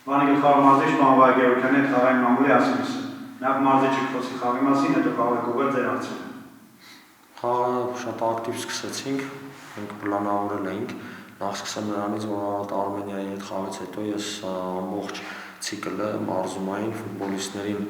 Բանի գլխավոր մարզիչ Մանվայ Գևորգյանի հետ խաղային մամուլի ասելիսը։ Նախ մարզիչը խոսի խաղի մասին, հետո քաղաքուղը ձեր հարցերը։ Խաղը շատ ակտիվ սկսեցինք, մենք պլանավորել էինք, նախ սկսեմ նրանից, որ Արմենիայի հետ խաղից հետո ես ամբողջ ցիկլը մարզումային ֆուտբոլիստներին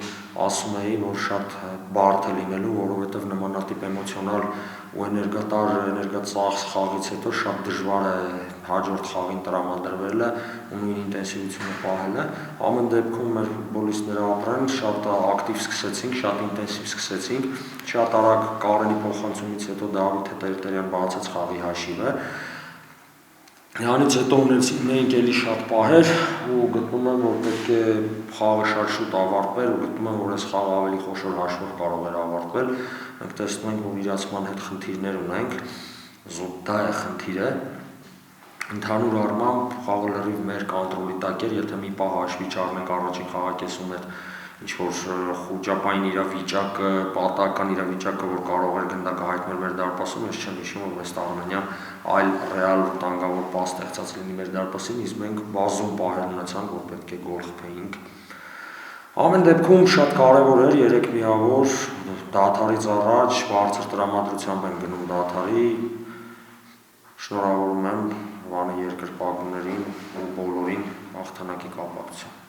ասում էի, որ շատ բարդ է լինելու, որովհետև նմանատիպ էմոցիոնալ ու էներգածախս խաղից հետո շատ դժվար է հաջորդ խաղին տրամադրվելը ու նույն ինտենսիվությունը պահելը։ Ամեն դեպքում մեր ֆուտբոլիստները ապրեն, շատ ակտիվ սկսեցինք, շատ ինտենսիվ սկսեցինք, շատ արագ Կարենի փոխանցումից հետո Դավիթ Տերտերյան բացեց խաղի հաշիվը։ Նրանից հետո ունեինք էլի շատ պահեր ու գտնում եմ, որ պետք է խաղը շատ շուտ ավարտվեր ու գտնում եմ, որ այս խաղը ավելի խոշոր հաշվով կարող էր ավարտվել։ Մենք տեսնում ենք, որ իրացման հետ խնդիրներ ունենք, դա է խնդիրը։ Ընդհանուր առմամբ խաղը լրիվ մեր կոնտրոլի տակ էր, եթե մի պահ հաշվի չառնենք առաջին խաղակեսում այդ ինչ-որ խուճապային իրավիճակը, պատահական իրավիճակը, որ կարող էր գնդակահարել մեր դարպասում, ես չեմ հիշում, որ Վեստ Արմենիան այլ ռեալ վտանգավոր պաս ստեղծած լինի մեր դարպասին, իսկ մենք բազում պահեր ունեցանք, որ պետք է գոլ խփեինք։ Ամեն դեպքում շատ կարևոր էր 3 միավոր դադարից առաջ բարձր տրամադրությամբ են գնում դադարի։ Շնորհավորում եմ Վանի երկրպագուներին ու բոլորին հաղթանակի կապակցությամբ։